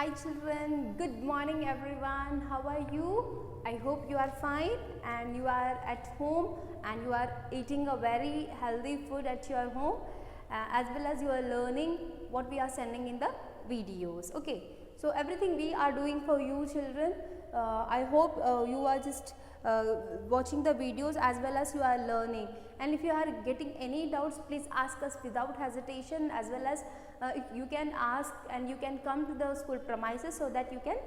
Hi children, good morning everyone. How are you? I hope you are fine and you are at home and you are eating a very healthy food at your home as well as you are learning what we are sending in the videos. Okay, so everything we are doing for you children. I hope you are just watching the videos as well as you are learning, and if you are getting any doubts, please ask us without hesitation, as well as you can ask and you can come to the school premises so that you can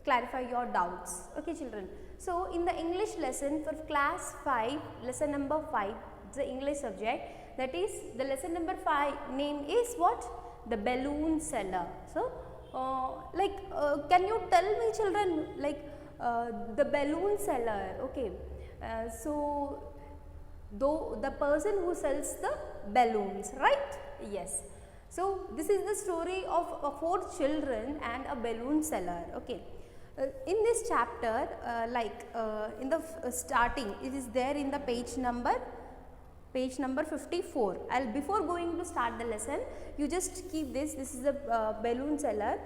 clarify your doubts. Okay children, so in the English lesson for class 5, lesson number 5, the English subject, that is the lesson number 5 name is what? The balloon seller. So can you tell me children, the balloon seller? Okay, so though the person who sells the balloons, right? Yes. So this is the story of 4 children and a balloon seller. Okay, in this chapter, in the starting, it is there in the page number 54. Before going to start the lesson, you just keep this. This is the balloon seller.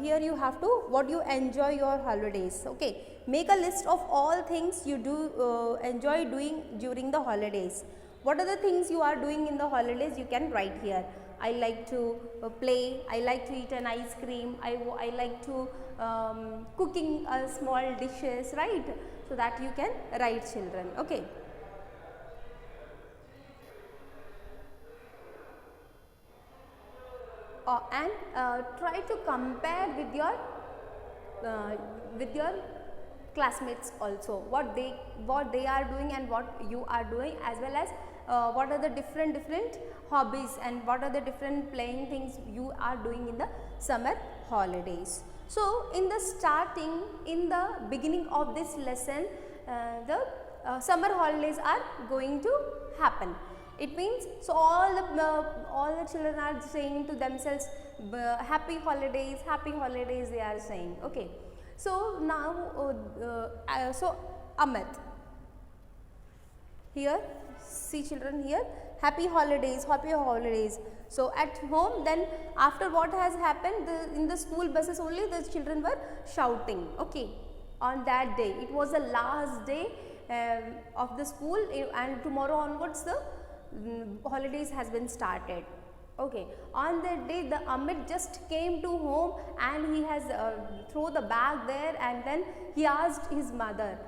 Here you have to what you enjoy your holidays. Okay, make a list of all things you do enjoy doing during the holidays. What are the things you are doing in the holidays? You can write here. I like to play, I like to eat an ice cream, I like to cooking small dishes, right? So that you can write children. Okay. And try to compare with your classmates also, what they are doing and what you are doing, as well as what are the different hobbies and what are the different playing things you are doing in the summer holidays. So in the beginning of this lesson, the summer holidays are going to happen. It means, so all the children are saying to themselves, happy holidays they are saying. Okay, so now so Amit, here see children, here happy holidays. So at home, then after what has happened, in the school buses only the children were shouting. Okay, on that day, it was the last day of the school, and tomorrow onwards the holidays has been started. Okay, on that day the Amit just came to home and he has throw the bag there, and then he asked his mother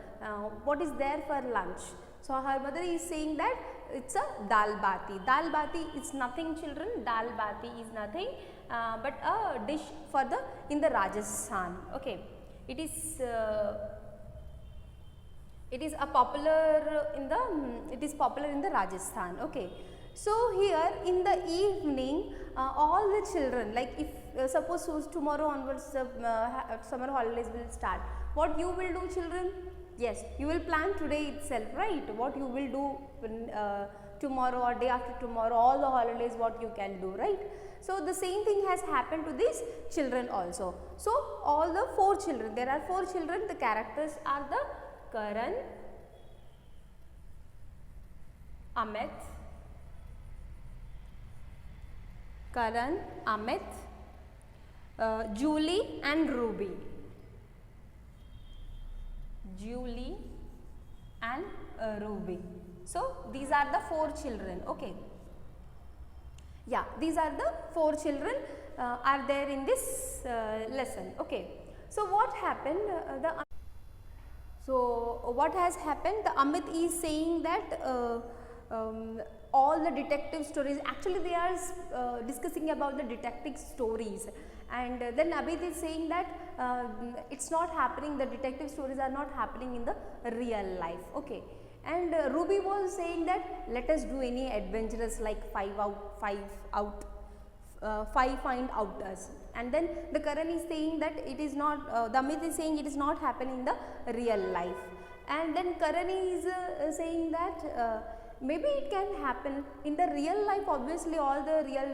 what is there for lunch. So her mother is saying that it's a dal bati. Dal bati is nothing children, dal bati is nothing but a dish for in the Rajasthan. Okay, it is popular in the Rajasthan. Okay, so here in the evening, all the children, like if suppose tomorrow onwards summer holidays will start, what you will do children? Yes, you will plan today itself, right? What you will do when, tomorrow or day after tomorrow, all the holidays, what you can do, right? So the same thing has happened to these children also. So all the 4 children, there are 4 children, the characters are the Karan, Amit, Julie and Ruby. Ruby. So these are the 4 children. Okay. Yeah, these are the 4 children are there in this lesson. Okay. So what happened? What has happened? The Amit is saying that all the detective stories, actually they are discussing about the detective stories, and then Abhit is saying that it's not happening, the detective stories are not happening in the real life. Okay, and Ruby was saying that let us do any adventurous, like 5 find outers, and then the Karan is saying that it is not, the Amit is saying it is not happening in the real life, and then Karan is saying that maybe it can happen in the real life. Obviously all the real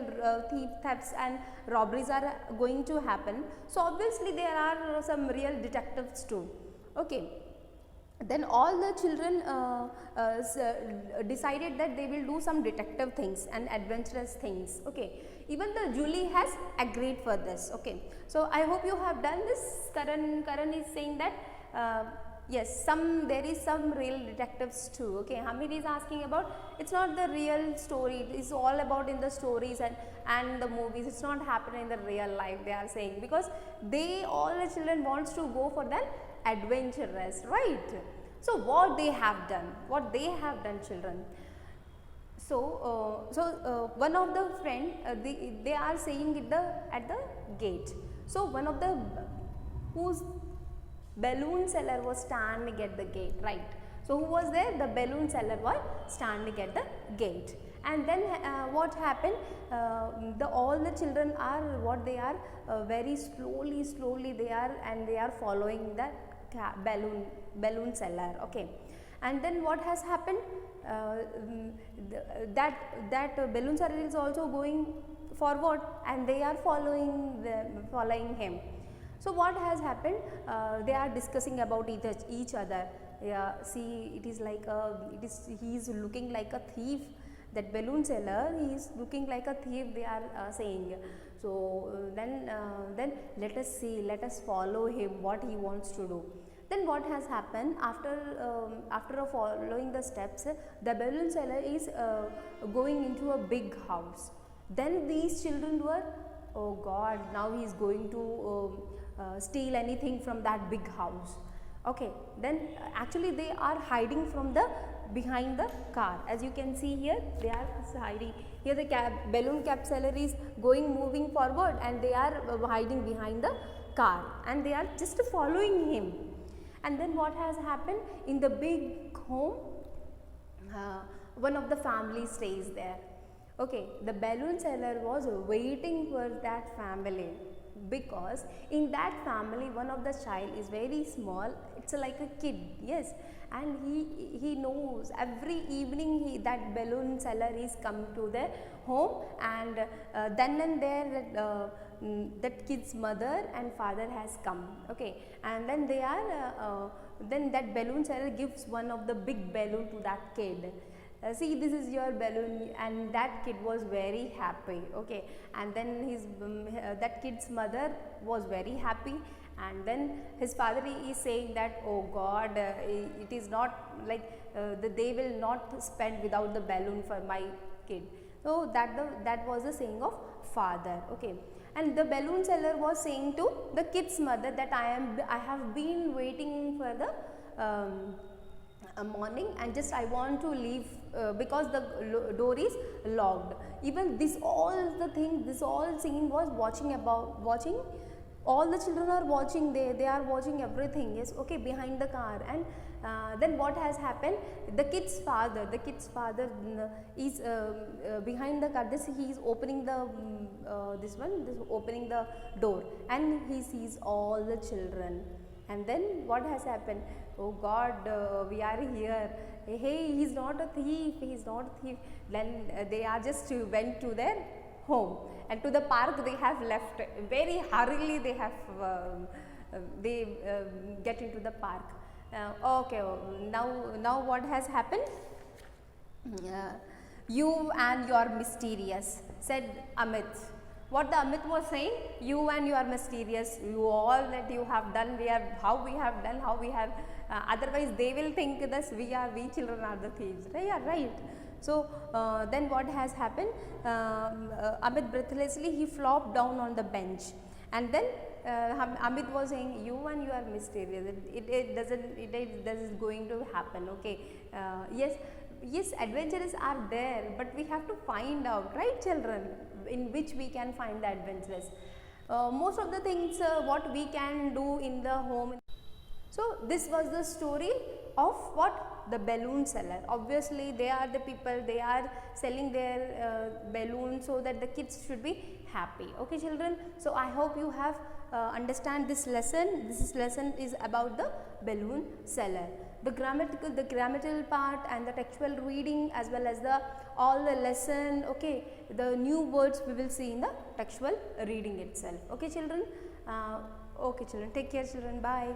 thefts and robberies are going to happen, so obviously there are some real detectives too. Okay, then all the children decided that they will do some detective things and adventurous things. Okay, even the Julie has agreed for this. Okay, so I hope you have done this. Karan is saying that yes, there is some real detectives too. Okay, Hamid is asking about, it's not the real story, it's all about in the stories and the movies, it's not happening in the real life, they are saying, because all the children wants to go for that adventurous, right? So what they have done, children. So, one of the friend, they are saying at the gate. So one of the whose balloon seller was standing at the gate, right? So who was there? The balloon seller was standing at the gate. And then what happened? All the children are very slowly they are following the balloon seller. Okay. And then what has happened? That balloon seller is also going forward, and they are following him. So what has happened? They are discussing about each other. Yeah, see, it is like he is looking like a thief. That balloon seller, he is looking like a thief, they are saying. So then let us see, let us follow him, what he wants to do. Then what has happened after following the steps, the balloon seller is going into a big house. Then these children were, oh God, now he is going to steal anything from that big house. Okay, then actually they are hiding from behind the car. As you can see here, they are hiding. Here the balloon cap seller is moving forward, and they are hiding behind the car, and they are just following him. And then what has happened? In the big home, one of the family stays there. Okay, the balloon seller was waiting for that family, because in that family one of the child is very small, it's like a kid, yes, and he knows every evening that balloon seller is come to their home, and then and there that kid's mother and father has come. Okay, and then they are then that balloon seller gives one of the big balloon to that kid. See, this is your balloon, and that kid was very happy. Okay, and then that kid's mother was very happy, and then his father is saying that, oh God, it is not like they will not spend without the balloon for my kid. So that was the saying of father. Okay, and the balloon seller was saying to the kid's mother that I have been waiting for the morning, and just I want to leave because the door is locked. Even this all scene was watching. All the children are watching. They are watching everything. Yes, okay, behind the car. And then what has happened? The kid's father is behind the car. He is opening opening the door, and he sees all the children. And then what has happened? Oh God, we are here. Hey, he's not a thief. Then they are just went to their home, and to the park they have left very hurriedly. They have get into the park. Okay, now what has happened? You and your mysterious, said Amit. What the Amit was saying, you and you are mysterious, you all that you have done, how we have, otherwise they will think that we children are the thieves. Yeah, right. So then what has happened? Amit breathlessly, he flopped down on the bench, and then Amit was saying, you and you are mysterious, it doesn't going to happen. Okay, yes, adventures are there, but we have to find out, right children, in which we can find the adventures. Most of the things what we can do in the home. So this was the story of what? The balloon seller. Obviously they are the people, they are selling their balloons so that the kids should be happy. Okay children, so I hope you have understand this lesson. This lesson is about the balloon seller. The grammatical part and the textual reading, as well as all the lesson. Okay, the new words we will see in the textual reading itself. Okay children, take care children, bye.